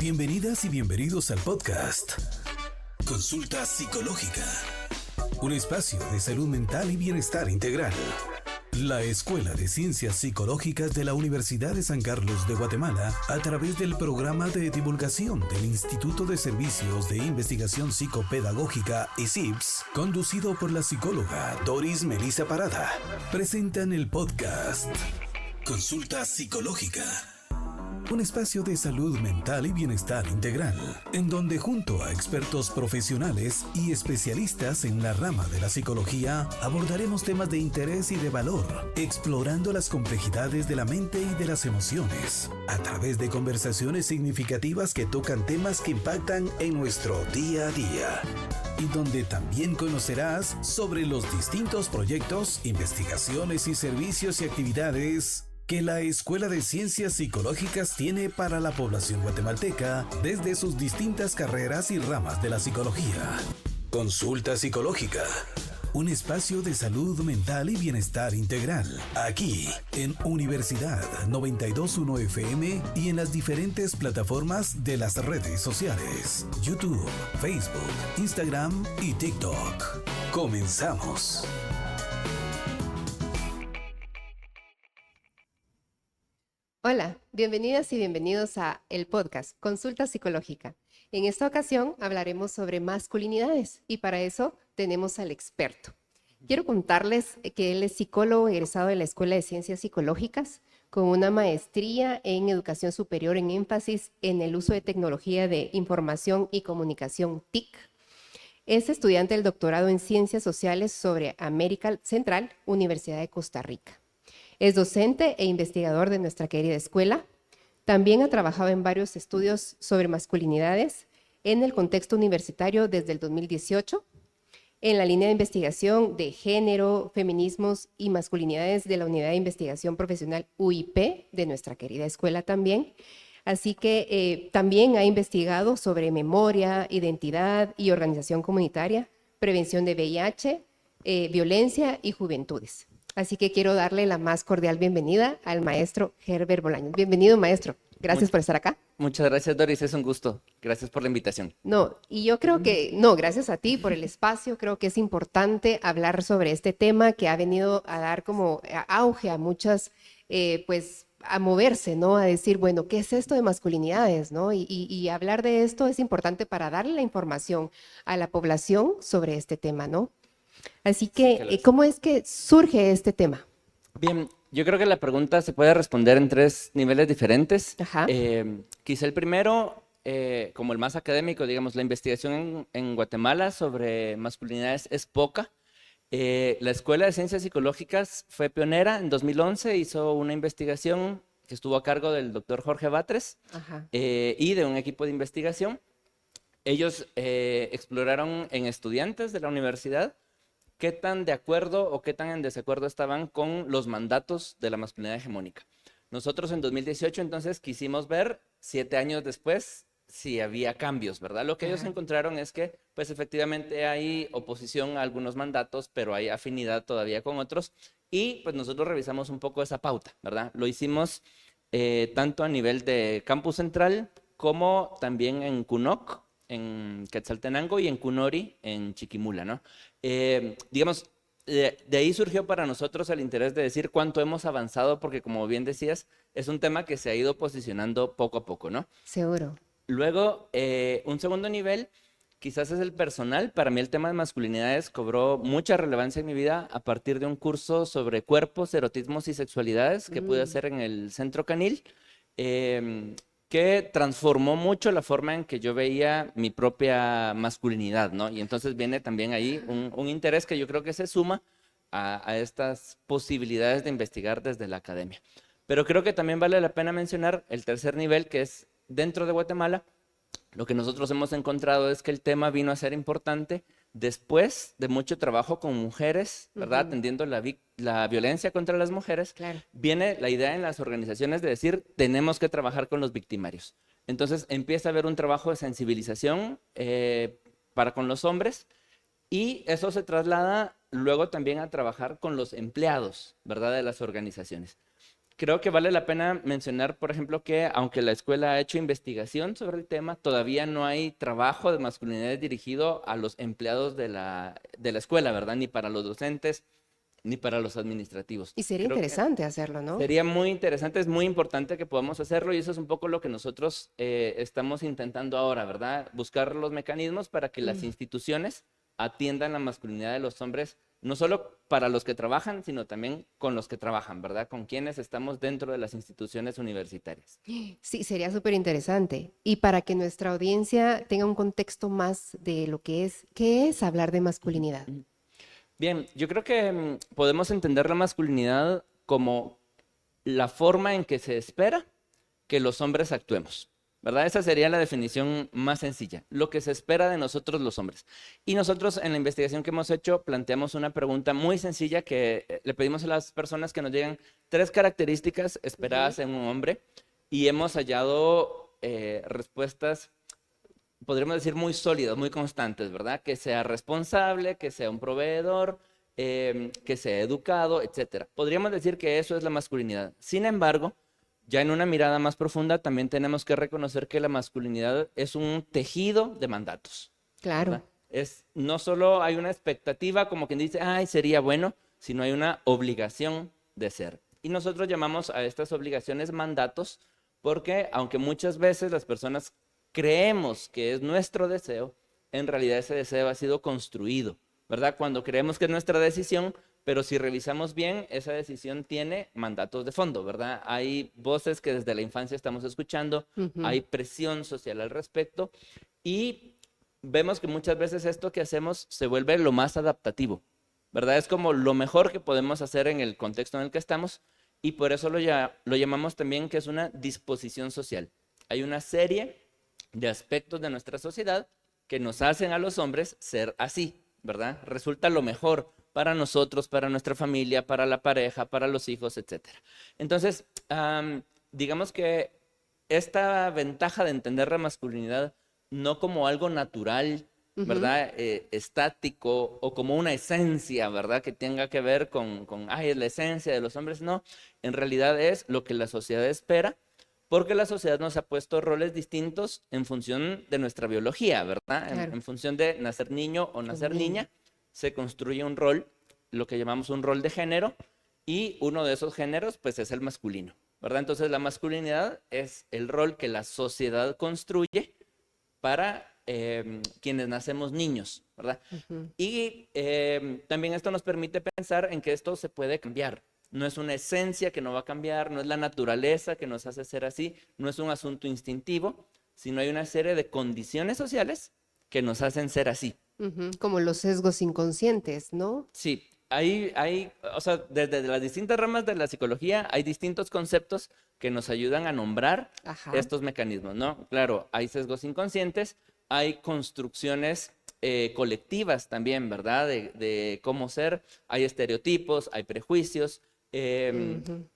Bienvenidas y bienvenidos al podcast Consulta Psicológica, un espacio de salud mental y bienestar integral. La Escuela de Ciencias Psicológicas de la Universidad de San Carlos de Guatemala, a través del programa de divulgación del Instituto de Servicios de Investigación Psicopedagógica ISIPS, conducido por la psicóloga Doris Melissa Parada, presentan el podcast Consulta Psicológica. Un espacio de salud mental y bienestar integral, en donde junto a expertos profesionales y especialistas en la rama de la psicología, abordaremos temas de interés y de valor, explorando las complejidades de la mente y de las emociones, a través de conversaciones significativas que tocan temas que impactan en nuestro día a día. Y donde también conocerás sobre los distintos proyectos, investigaciones y servicios y actividades que la Escuela de Ciencias Psicológicas tiene para la población guatemalteca desde sus distintas carreras y ramas de la psicología. Consulta Psicológica, un espacio de salud mental y bienestar integral, aquí en Universidad 92.1 FM y en las diferentes plataformas de las redes sociales, YouTube, Facebook, Instagram y TikTok. Comenzamos. Hola, bienvenidas y bienvenidos a el podcast Consulta Psicológica. En esta ocasión hablaremos sobre masculinidades y para eso tenemos al experto. Quiero contarles que él es psicólogo egresado de la Escuela de Ciencias Psicológicas con una maestría en Educación Superior en énfasis en el uso de tecnología de información y comunicación TIC. Es estudiante del doctorado en Ciencias Sociales sobre América Central, Universidad de Costa Rica. Es docente e investigador de nuestra querida escuela. También ha trabajado en varios estudios sobre masculinidades en el contexto universitario desde el 2018, en la línea de investigación de género, feminismos y masculinidades de la Unidad de Investigación Profesional UIP de nuestra querida escuela también. Así que también ha investigado sobre memoria, identidad y organización comunitaria, prevención de VIH, violencia y juventudes. Así que quiero darle la más cordial bienvenida al maestro Herbert Bolaños. Bienvenido, maestro. Gracias por estar acá. Muchas gracias, Doris. Es un gusto. Gracias por la invitación. Y yo creo que, gracias a ti por el espacio. Creo que es importante hablar sobre este tema que ha venido a dar como auge a muchas, a moverse, ¿no? A decir, bueno, ¿qué es esto de masculinidades, no? Y hablar de esto es importante para darle la información a la población sobre este tema, ¿no? Así que, ¿cómo es que surge este tema? Bien, yo creo que la pregunta se puede responder en tres niveles diferentes. Ajá. Quizá el primero, como el más académico, digamos, la investigación en Guatemala sobre masculinidades es poca. La Escuela de Ciencias Psicológicas fue pionera en 2011, hizo una investigación que estuvo a cargo del doctor Jorge Batres y de un equipo de investigación. Ellos exploraron en estudiantes de la universidad qué tan de acuerdo o qué tan en desacuerdo estaban con los mandatos de la masculinidad hegemónica. Nosotros en 2018 entonces quisimos ver, 7 años después, si había cambios, ¿verdad? Lo que ellos encontraron es que, pues efectivamente hay oposición a algunos mandatos, pero hay afinidad todavía con otros. Y pues nosotros revisamos un poco esa pauta, ¿verdad? Lo hicimos tanto a nivel de Campus Central como también en CUNOC, en Quetzaltenango, y en Cunori, en Chiquimula, ¿no? Digamos, de ahí surgió para nosotros el interés de decir cuánto hemos avanzado, porque como bien decías, es un tema que se ha ido posicionando poco a poco, ¿no? Seguro. Luego, un segundo nivel, quizás es el personal. Para mí el tema de masculinidades cobró mucha relevancia en mi vida a partir de un curso sobre cuerpos, erotismos y sexualidades que pude hacer en el Centro Canil, que transformó mucho la forma en que yo veía mi propia masculinidad, ¿no? Y entonces viene también ahí un interés que yo creo que se suma a estas posibilidades de investigar desde la academia. Pero creo que también vale la pena mencionar el tercer nivel, que es dentro de Guatemala. Lo que nosotros hemos encontrado es que el tema vino a ser importante después de mucho trabajo con mujeres, ¿verdad? Atendiendo la violencia contra las mujeres. Claro. Viene la idea en las organizaciones de decir, tenemos que trabajar con los victimarios. Entonces empieza a haber un trabajo de sensibilización para con los hombres, y eso se traslada luego también a trabajar con los empleados, ¿verdad? De las organizaciones. creo que vale la pena mencionar, por ejemplo, que aunque la escuela ha hecho investigación sobre el tema, todavía no hay trabajo de masculinidad dirigido a los empleados de la escuela, ¿verdad? Ni para los docentes, ni para los administrativos. Y sería Creo que interesante hacerlo, ¿no? sería muy interesante, es muy importante que podamos hacerlo y eso es un poco lo que nosotros estamos intentando ahora, ¿verdad? Buscar los mecanismos para que las instituciones atiendan la masculinidad de los hombres, no solo para los que trabajan, sino también con los que trabajan, ¿verdad? Con quienes estamos dentro de las instituciones universitarias. Sí, sería súper interesante. Y para que nuestra audiencia tenga un contexto más de lo que es, ¿qué es hablar de masculinidad? Bien, yo creo que podemos entender la masculinidad como la forma en que se espera que los hombres actuemos, ¿verdad? Esa sería la definición más sencilla, lo que se espera de nosotros los hombres. Y nosotros en la investigación que hemos hecho planteamos una pregunta muy sencilla que le pedimos a las personas que nos digan 3 características esperadas en un hombre y hemos hallado respuestas, podríamos decir, muy sólidas, muy constantes, ¿verdad? Que sea responsable, que sea un proveedor, que sea educado, etcétera. Podríamos decir que eso es la masculinidad. Sin embargo, ya en una mirada más profunda, también tenemos que reconocer que la masculinidad es un tejido de mandatos. Claro. ¿Verdad? No solo hay una expectativa como quien dice, ay, sería bueno, sino hay una obligación de ser. Y nosotros llamamos a estas obligaciones mandatos porque aunque muchas veces las personas creemos que es nuestro deseo, en realidad ese deseo ha sido construido, ¿verdad? Cuando creemos que es nuestra decisión, pero si revisamos bien, esa decisión tiene mandatos de fondo, ¿verdad? Hay voces que desde la infancia estamos escuchando, hay presión social al respecto y vemos que muchas veces esto que hacemos se vuelve lo más adaptativo, ¿verdad? Es como lo mejor que podemos hacer en el contexto en el que estamos y por eso lo llamamos también que es una disposición social. Hay una serie de aspectos de nuestra sociedad que nos hacen a los hombres ser así, ¿verdad? Resulta lo mejor para nosotros, para nuestra familia, para la pareja, para los hijos, etc. Entonces, digamos que esta ventaja de entender la masculinidad no como algo natural, ¿verdad? Estático o como una esencia, ¿verdad? Que tenga que ver ay, es la esencia de los hombres, no. En realidad es lo que la sociedad espera porque la sociedad nos ha puesto roles distintos en función de nuestra biología, ¿verdad? Claro. En función de nacer niño o nacer niña, se construye un rol, lo que llamamos un rol de género, y uno de esos géneros, pues, es el masculino, ¿verdad? Entonces, la masculinidad es el rol que la sociedad construye para quienes nacemos niños, ¿verdad? Y también esto nos permite pensar en que esto se puede cambiar. No es una esencia que no va a cambiar, no es la naturaleza que nos hace ser así, no es un asunto instintivo, sino hay una serie de condiciones sociales que nos hacen ser así. Como los sesgos inconscientes, ¿no? Sí, o sea, desde las distintas ramas de la psicología hay distintos conceptos que nos ayudan a nombrar estos mecanismos, ¿no? Claro, hay sesgos inconscientes, hay construcciones colectivas también, ¿verdad? De cómo ser, hay estereotipos, hay prejuicios.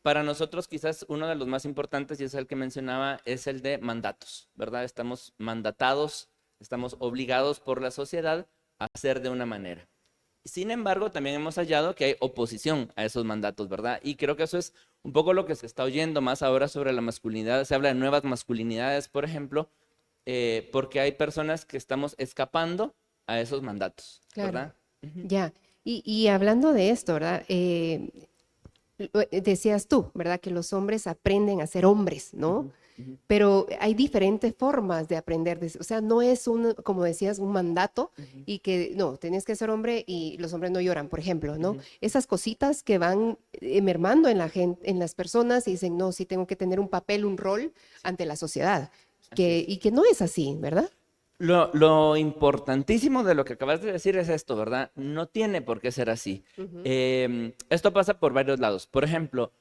Para nosotros quizás uno de los más importantes, y es el que mencionaba, es el de mandatos, ¿verdad? Estamos mandatados, estamos obligados por la sociedad a ser de una manera. Sin embargo, también hemos hallado que hay oposición a esos mandatos, ¿verdad? Y creo que eso es un poco lo que se está oyendo más ahora sobre la masculinidad. Se habla de nuevas masculinidades, por ejemplo, porque hay personas que estamos escapando a esos mandatos, ¿verdad? Ya, y hablando de esto, ¿verdad? Decías tú, ¿verdad? Que los hombres aprenden a ser hombres, ¿no? Pero hay diferentes formas de aprender, o sea, no es como decías, un mandato y que, no, tenés que ser hombre y los hombres no lloran, por ejemplo, ¿no? Esas cositas que van mermando en la gente, en las personas y dicen, no, sí tengo que tener un papel, un rol ante la sociedad, y que no es así, ¿verdad? Lo importantísimo de lo que acabas de decir es esto, ¿verdad? No tiene por qué ser así. Esto pasa por varios lados. Por ejemplo,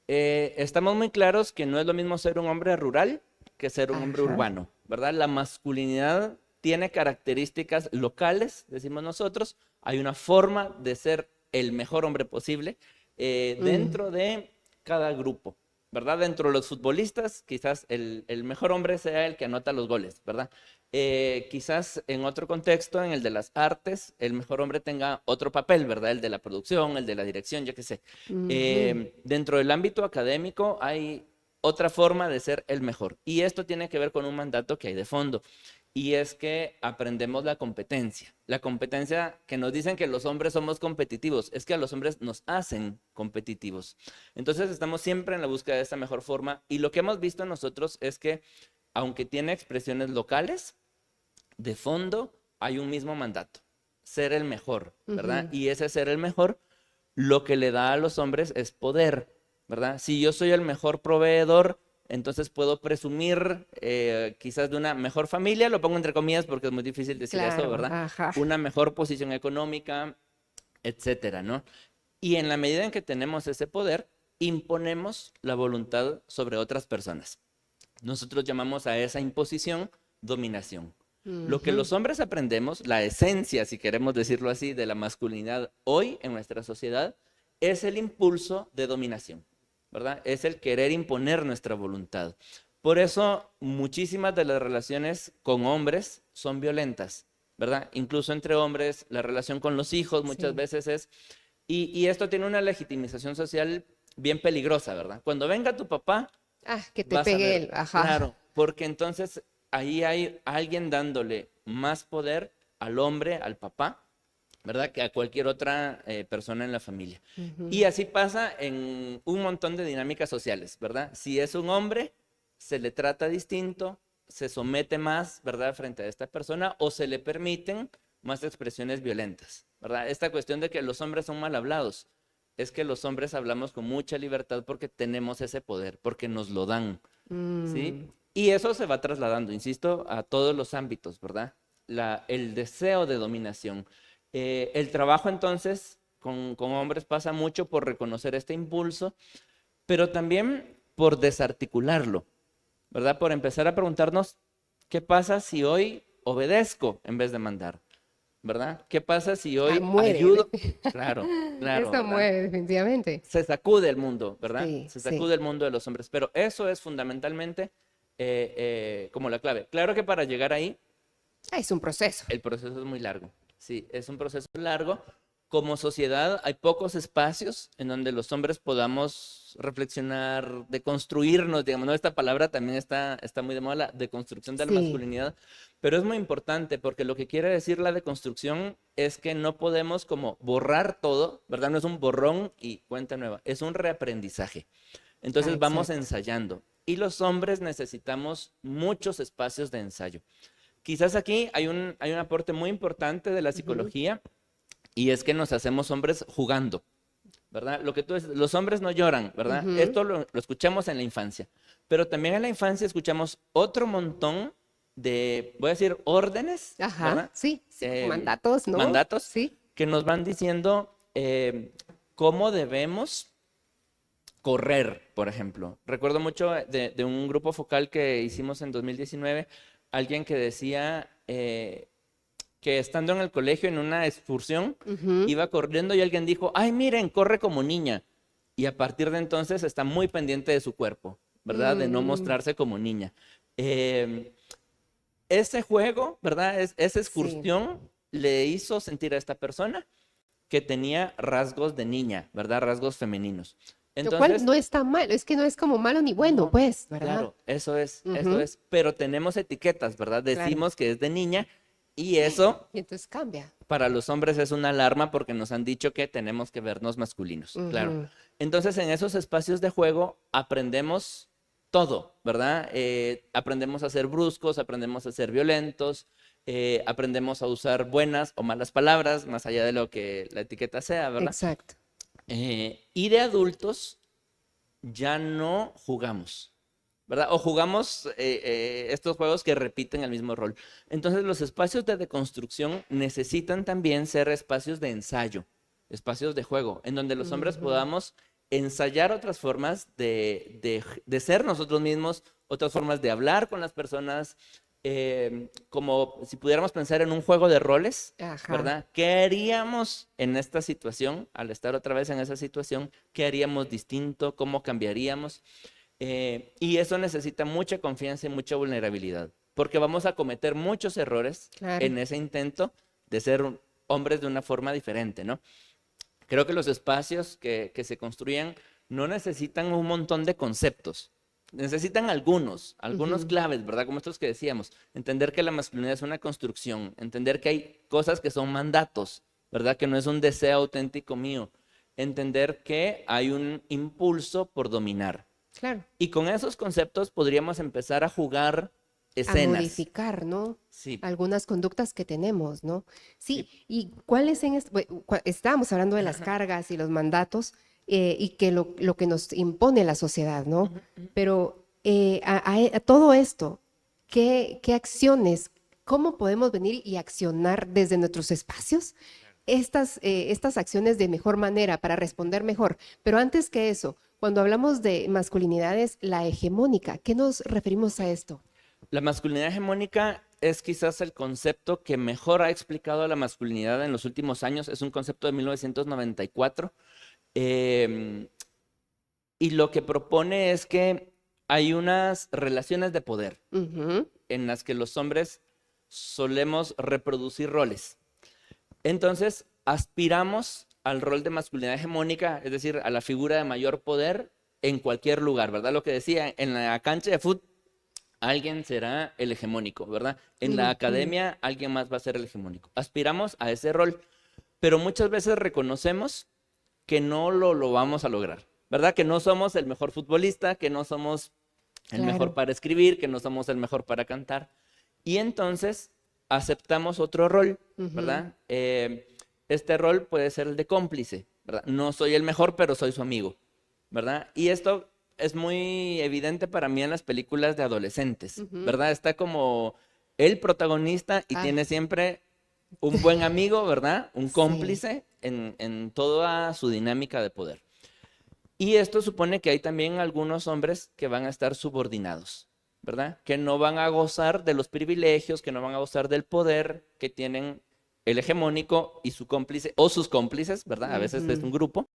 estamos muy claros que no es lo mismo ser un hombre rural que ser un hombre urbano, ¿verdad? La masculinidad tiene características locales, decimos nosotros. Hay una forma de ser el mejor hombre posible dentro de cada grupo. ¿verdad? Dentro de los futbolistas, quizás el mejor hombre sea el que anota los goles, ¿verdad? Quizás en otro contexto, en el de las artes, el mejor hombre tenga otro papel, ¿verdad? El de la producción, el de la dirección, yo qué sé. Dentro del ámbito académico hay otra forma de ser el mejor. Y esto tiene que ver con un mandato que hay de fondo. Y es que aprendemos la competencia. La competencia que nos dicen que los hombres somos competitivos, es que a los hombres nos hacen competitivos. Entonces estamos siempre en la búsqueda de esta mejor forma. Y lo que hemos visto nosotros es que, aunque tiene expresiones locales, de fondo hay un mismo mandato, ser el mejor, ¿verdad? Y ese ser el mejor, lo que le da a los hombres es poder, ¿verdad? Si yo soy el mejor proveedor, entonces puedo presumir quizás de una mejor familia, lo pongo entre comillas porque es muy difícil decir eso, ¿verdad? Ajá. Una mejor posición económica, etcétera, ¿no? Y en la medida en que tenemos ese poder, imponemos la voluntad sobre otras personas. Nosotros llamamos a esa imposición dominación. Lo que los hombres aprendemos, la esencia, si queremos decirlo así, de la masculinidad hoy en nuestra sociedad, es el impulso de dominación, ¿verdad? Es el querer imponer nuestra voluntad. Por eso, muchísimas de las relaciones con hombres son violentas, ¿verdad? Incluso entre hombres, la relación con los hijos muchas veces es... Y esto tiene una legitimización social bien peligrosa, ¿verdad? Cuando venga tu papá... que te pegue él, ajá. Claro, porque entonces ahí hay alguien dándole más poder al hombre, al papá, ¿verdad? Que a cualquier otra persona en la familia. Y así pasa en un montón de dinámicas sociales, ¿verdad? Si es un hombre, se le trata distinto, se somete más, ¿verdad? Frente a esta persona, o se le permiten más expresiones violentas, ¿verdad? Esta cuestión de que los hombres son mal hablados, es que los hombres hablamos con mucha libertad porque tenemos ese poder, porque nos lo dan, ¿sí? Y eso se va trasladando, insisto, a todos los ámbitos, ¿verdad? El deseo de dominación. El trabajo entonces con hombres pasa mucho por reconocer este impulso, pero también por desarticularlo, ¿verdad? Por empezar a preguntarnos, ¿qué pasa si hoy obedezco en vez de mandar? ¿Verdad? ¿Qué pasa si hoy ayudo? Claro, claro. Eso mueve, definitivamente. Se sacude el mundo, ¿verdad? Sí, se sacude el mundo de los hombres, pero eso es fundamentalmente como la clave. Claro que para llegar ahí... Es un proceso. El proceso es muy largo, sí, es un proceso largo. Como sociedad hay pocos espacios en donde los hombres podamos reflexionar, deconstruirnos, digamos, ¿no? Esta palabra también está muy de moda, la deconstrucción de la masculinidad, pero es muy importante porque lo que quiere decir la deconstrucción es que no podemos como borrar todo, ¿verdad? No es un borrón y cuenta nueva, es un reaprendizaje. Entonces vamos ensayando y los hombres necesitamos muchos espacios de ensayo. Quizás aquí hay un aporte muy importante de la psicología. Y es que nos hacemos hombres jugando, ¿verdad? Lo que tú dices, los hombres no lloran, ¿verdad? Esto lo escuchamos en la infancia, pero también en la infancia escuchamos otro montón de, voy a decir, órdenes, ¿verdad? Sí, mandatos, ¿no? Mandatos sí, que nos van diciendo cómo debemos correr, por ejemplo. Recuerdo mucho de un grupo focal que hicimos en 2019, alguien que decía... que estando en el colegio en una excursión, iba corriendo y alguien dijo, ay, miren, corre como niña. Y a partir de entonces está muy pendiente de su cuerpo, ¿verdad? De no mostrarse como niña. Ese juego, ¿verdad? Esa excursión le hizo sentir a esta persona que tenía rasgos de niña, ¿verdad? Rasgos femeninos. Entonces, lo cual no está mal, es que no es como malo ni bueno, pues, ¿verdad? Claro, eso es. Pero tenemos etiquetas, ¿verdad? Decimos que es de niña. Y eso, y entonces cambia. Para los hombres es una alarma porque nos han dicho que tenemos que vernos masculinos, claro. Entonces, en esos espacios de juego aprendemos todo, ¿verdad? Aprendemos a ser bruscos, aprendemos a ser violentos, aprendemos a usar buenas o malas palabras, más allá de lo que la etiqueta sea, ¿verdad? Exacto. Y de adultos ya no jugamos, ¿verdad? O jugamos estos juegos que repiten el mismo rol. Entonces, los espacios de deconstrucción necesitan también ser espacios de ensayo, espacios de juego, en donde los hombres podamos ensayar otras formas de ser nosotros mismos, otras formas de hablar con las personas, como si pudiéramos pensar en un juego de roles, ¿verdad? ¿Qué haríamos en esta situación, al estar otra vez en esa situación? ¿Qué haríamos distinto? ¿Cómo cambiaríamos? Y eso necesita mucha confianza y mucha vulnerabilidad, porque vamos a cometer muchos errores Claro. en ese intento de ser hombres de una forma diferente, ¿no? Creo que los espacios que se construyan no necesitan un montón de conceptos. Necesitan algunos claves, ¿verdad? Como estos que decíamos. Entender que la masculinidad es una construcción. Entender que hay cosas que son mandatos, ¿verdad? Que no es un deseo auténtico mío. Entender que hay un impulso por dominar. Claro. Y con esos conceptos podríamos empezar a jugar A escenas. modificar, ¿no? Sí. Algunas conductas que tenemos, ¿no? Sí, ¿y cuáles en estábamos hablando de las cargas y los mandatos y que lo que nos impone la sociedad, ¿no? Pero a todo esto, ¿qué acciones, cómo podemos venir y accionar desde nuestros espacios estas acciones de mejor manera para responder mejor? Pero antes que eso, cuando hablamos de masculinidades, la hegemónica, ¿qué nos referimos a esto? La masculinidad hegemónica es quizás el concepto que mejor ha explicado la masculinidad en los últimos años. Es un concepto de 1994. Y lo que propone es que hay unas relaciones de poder Ujú. en las que los hombres solemos reproducir roles. Entonces, aspiramos al rol de masculinidad hegemónica, es decir, a la figura de mayor poder en cualquier lugar, ¿verdad? Lo que decía, en la cancha de fútbol, alguien será el hegemónico, ¿verdad? En la Ujú. academia, alguien más va a ser el hegemónico. Aspiramos a ese rol, pero muchas veces reconocemos que no lo vamos a lograr, ¿verdad? Que no somos el mejor futbolista, que no somos el mejor Claro. para escribir, que no somos el mejor para cantar. Y entonces aceptamos otro rol, ¿verdad? Este rol puede ser el de cómplice, ¿verdad? No soy el mejor, pero soy su amigo, ¿verdad? Y esto es muy evidente para mí en las películas de adolescentes, Ujú. ¿verdad? Está como el protagonista y Ah. tiene siempre un buen amigo, ¿verdad? Un Sí. cómplice en toda su dinámica de poder. Y esto supone que hay también algunos hombres que van a estar subordinados, ¿verdad? Que no van a gozar de los privilegios, que no van a gozar del poder que tienen el hegemónico y su cómplice, o sus cómplices, ¿verdad? A veces es Ujú. un grupo.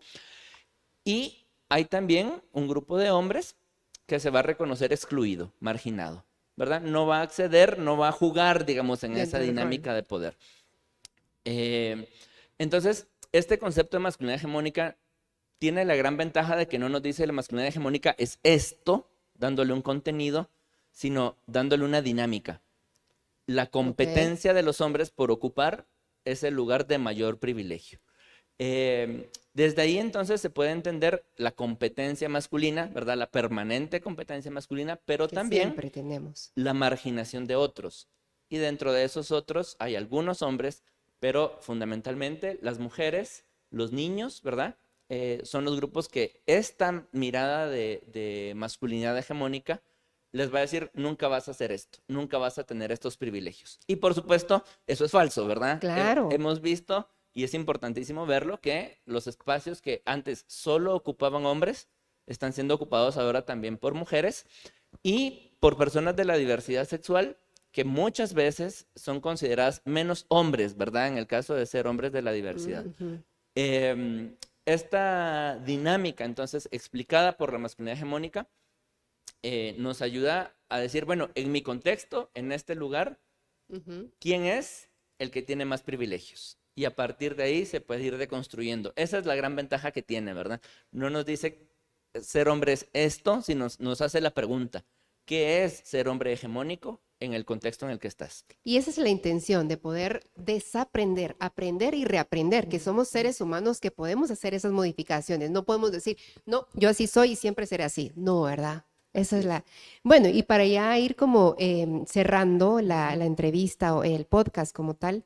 Y hay también un grupo de hombres que se va a reconocer excluido, marginado, ¿verdad? No va a acceder, no va a jugar, digamos, en esa Dentro del rol. dinámica de poder. Entonces, este concepto de masculinidad hegemónica tiene la gran ventaja de que no nos dice la masculinidad hegemónica es esto, dándole un contenido, sino dándole una dinámica. La competencia de los hombres por ocupar es el lugar de mayor privilegio. Desde ahí entonces se puede entender la competencia masculina, ¿verdad? La permanente competencia masculina, pero Que también siempre tenemos. la marginación de otros. Y dentro de esos otros hay algunos hombres, pero fundamentalmente las mujeres, los niños, ¿verdad? Son los grupos que esta mirada de masculinidad hegemónica les va a decir, nunca vas a hacer esto, nunca vas a tener estos privilegios. Y por supuesto, eso es falso, ¿verdad? Claro. Hemos visto, y es importantísimo verlo, que los espacios que antes solo ocupaban hombres están siendo ocupados ahora también por mujeres y por personas de la diversidad sexual que muchas veces son consideradas menos hombres, ¿verdad? En el caso de ser hombres de la diversidad. Ujú. Esta dinámica, entonces, explicada por la masculinidad hegemónica, nos ayuda a decir, bueno, en mi contexto, en este lugar, Ujú. ¿quién es el que tiene más privilegios? Y a partir de ahí se puede ir deconstruyendo. Esa es la gran ventaja que tiene, ¿verdad? No nos dice ser hombre es esto, sino nos hace la pregunta, ¿qué es ser hombre hegemónico en el contexto en el que estás? Y esa es la intención de poder desaprender, aprender y reaprender, que somos seres humanos que podemos hacer esas modificaciones. No podemos decir, no, yo así soy y siempre seré así. No, ¿verdad? Esa es la... Bueno, y para ya ir como cerrando la entrevista o el podcast como tal,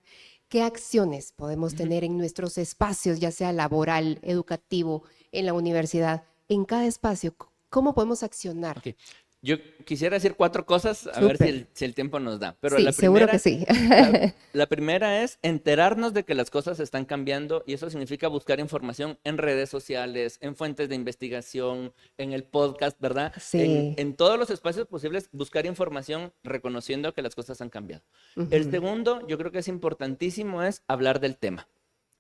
¿qué acciones podemos tener en nuestros espacios, ya sea laboral, educativo, en la universidad, en cada espacio? ¿Cómo podemos accionar? Ok. Yo quisiera decir 4 cosas, a ver Súper. si el tiempo nos da. Pero Sí, la seguro primera, que sí. la primera es enterarnos de que las cosas están cambiando y eso significa buscar información en redes sociales, en fuentes de investigación, en el podcast, ¿verdad? Sí. En todos los espacios posibles, buscar información reconociendo que las cosas han cambiado. El Ujú. segundo, yo creo que es importantísimo, es hablar del tema,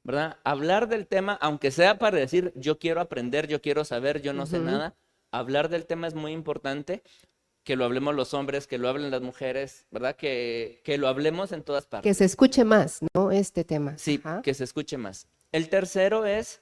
¿verdad? Hablar del tema, aunque sea para decir, yo quiero aprender, yo quiero saber, yo no sé Ujú. nada, hablar del tema es muy importante, que lo hablemos los hombres, que lo hablen las mujeres, ¿verdad? Que lo hablemos en todas partes. Que se escuche más, ¿no? Este tema. Sí, Ajá. que se escuche más. El tercero es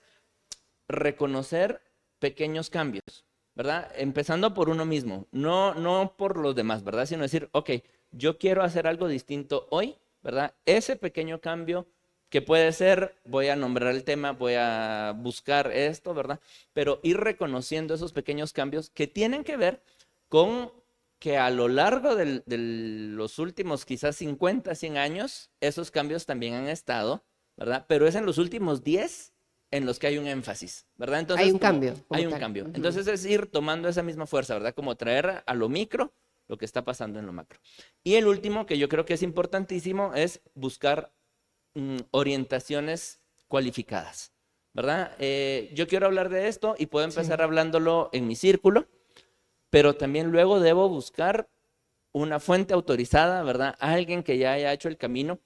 reconocer pequeños cambios, ¿verdad? Empezando por uno mismo, no por los demás, ¿verdad? Sino decir, ok, yo quiero hacer algo distinto hoy, ¿verdad? Ese pequeño cambio que puede ser, voy a nombrar el tema, voy a buscar esto, ¿verdad? Pero ir reconociendo esos pequeños cambios que tienen que ver con que a lo largo de los últimos quizás 50, 100 años, esos cambios también han estado, ¿verdad? Pero es en los últimos 10 en los que hay un énfasis, ¿verdad? Entonces, Hay un cambio. Hay como un tal. cambio. Ujú. Entonces es ir tomando esa misma fuerza, ¿verdad? Como traer a lo micro lo que está pasando en lo macro. Y el último, que yo creo que es importantísimo, es buscar orientaciones cualificadas, ¿verdad? Yo quiero hablar de esto y puedo empezar Sí. hablándolo en mi círculo, pero también luego debo buscar una fuente autorizada, ¿verdad? Alguien que ya haya hecho el camino.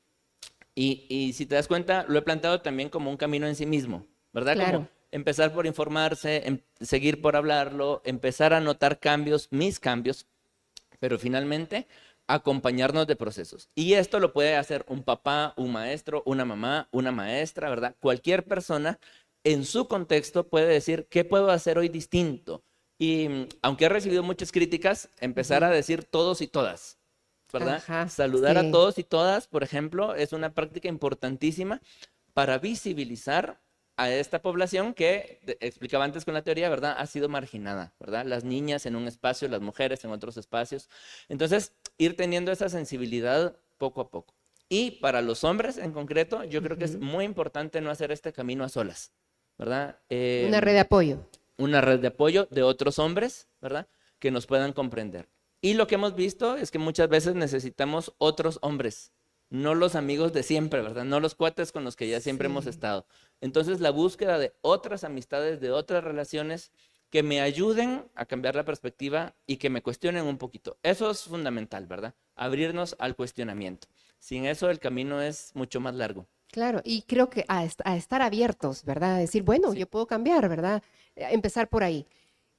Y si te das cuenta, lo he planteado también como un camino en sí mismo, ¿verdad? Claro. Como empezar por informarse, seguir por hablarlo, empezar a notar cambios, mis cambios, pero finalmente acompañarnos de procesos. Y esto lo puede hacer un papá, un maestro, una mamá, una maestra, ¿verdad? Cualquier persona en su contexto puede decir, ¿qué puedo hacer hoy distinto? Y aunque he recibido muchas críticas, empezar a decir todos y todas, ¿verdad? Ajá, Saludar a sí. todos y todas, por ejemplo, es una práctica importantísima para visibilizar a esta población que, explicaba antes con la teoría, ¿verdad? Ha sido marginada, ¿verdad? Las niñas en un espacio, las mujeres en otros espacios. Entonces, ir teniendo esa sensibilidad poco a poco. Y para los hombres en concreto, yo creo que es muy importante no hacer este camino a solas, ¿verdad? Una red de apoyo. Una red de apoyo de otros hombres, ¿verdad? Que nos puedan comprender. Y lo que hemos visto es que muchas veces necesitamos otros hombres, no los amigos de siempre, ¿verdad? No los cuates con los que ya siempre hemos estado. Entonces, la búsqueda de otras amistades, de otras relaciones que me ayuden a cambiar la perspectiva y que me cuestionen un poquito. Eso es fundamental, ¿verdad? Abrirnos al cuestionamiento. Sin eso, el camino es mucho más largo. Claro, y creo que a estar abiertos, ¿verdad? A decir, bueno, Sí. yo puedo cambiar, ¿verdad? Empezar por ahí.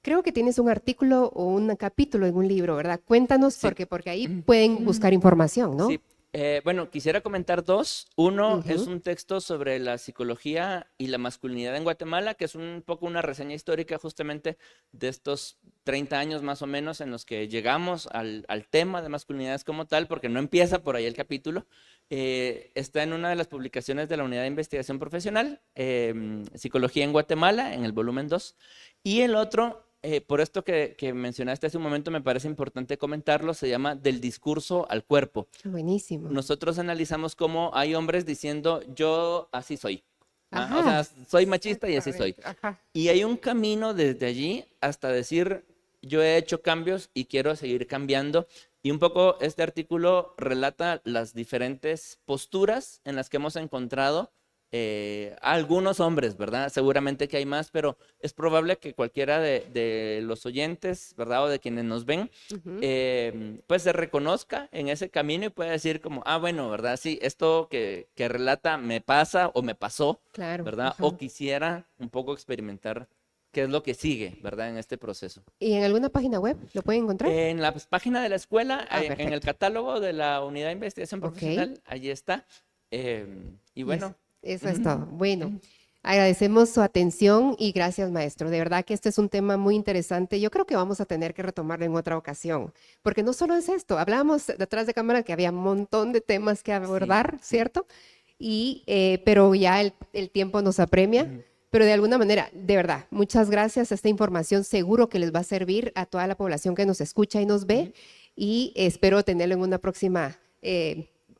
Creo que tienes un artículo o un capítulo en un libro, ¿verdad? Cuéntanos, Sí. porque ahí pueden buscar información, ¿no? Sí, bueno, quisiera comentar dos. Uno es Ujú. un texto sobre la psicología y la masculinidad en Guatemala, que es un poco una reseña histórica justamente de estos 30 años más o menos en los que llegamos al tema de masculinidades como tal, porque no empieza por ahí el capítulo. Está en una de las publicaciones de la Unidad de Investigación Profesional, Psicología en Guatemala, en el volumen 2. Y el otro, por esto que mencionaste hace un momento, me parece importante comentarlo, se llama Del discurso al cuerpo. Buenísimo. Nosotros analizamos cómo hay hombres diciendo, yo así soy. Ajá. O sea, soy machista y así soy. Ajá. Y hay un camino desde allí hasta decir, yo he hecho cambios y quiero seguir cambiando. Y un poco este artículo relata las diferentes posturas en las que hemos encontrado algunos hombres, ¿verdad? Seguramente que hay más, pero es probable que cualquiera de los oyentes, ¿verdad? O de quienes nos ven, Ujú. pues se reconozca en ese camino y pueda decir como, ah, bueno, ¿verdad? Sí, esto que relata me pasa o me pasó, Claro. ¿verdad? Ajá. O quisiera un poco experimentar qué es lo que sigue, ¿verdad? En este proceso. ¿Y en alguna página web lo pueden encontrar? En la página de la escuela, Ah, en el perfecto. catálogo de la Unidad de Investigación Ok. Profesional, allí está. Y bueno, Eso es todo. Bueno, agradecemos su atención y gracias, maestro. De verdad que este es un tema muy interesante. Yo creo que vamos a tener que retomarlo en otra ocasión, porque no solo es esto. Hablábamos detrás de cámara que había un montón de temas que abordar, ¿cierto? Pero ya el tiempo nos apremia. Pero de alguna manera, de verdad, muchas gracias. Esta información seguro que les va a servir a toda la población que nos escucha y nos ve. Y espero tenerlo en una próxima,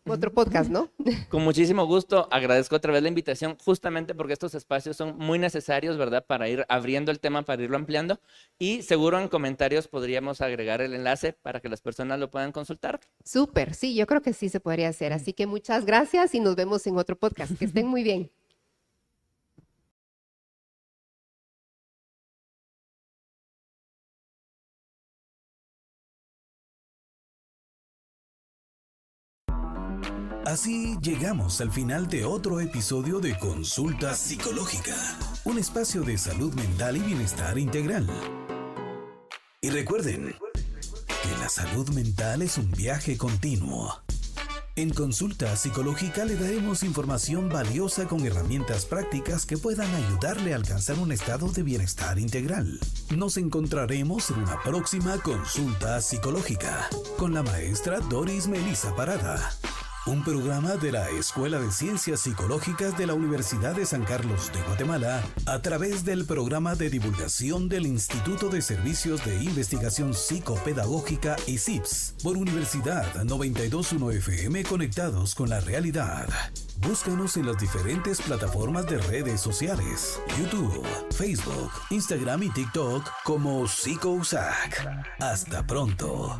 otro podcast, ¿no? con muchísimo gusto, agradezco otra vez la invitación, justamente porque estos espacios son muy necesarios, ¿verdad? Para ir abriendo el tema, para irlo ampliando. Y seguro en comentarios podríamos agregar el enlace para que las personas lo puedan consultar. Súper, sí, yo creo que sí se podría hacer. Así que muchas gracias y nos vemos en otro podcast. Que estén muy bien. Así llegamos al final de otro episodio de Consulta Psicológica, un espacio de salud mental y bienestar integral. Y recuerden que la salud mental es un viaje continuo. En Consulta Psicológica le daremos información valiosa con herramientas prácticas que puedan ayudarle a alcanzar un estado de bienestar integral. Nos encontraremos en una próxima Consulta Psicológica con la maestra Doris Melissa Parada. Un programa de la Escuela de Ciencias Psicológicas de la Universidad de San Carlos de Guatemala a través del programa de divulgación del Instituto de Servicios de Investigación Psicopedagógica ICIPS por Universidad 921 FM, conectados con la realidad. Búscanos en las diferentes plataformas de redes sociales, YouTube, Facebook, Instagram y TikTok como PsicoUSAC. Hasta pronto.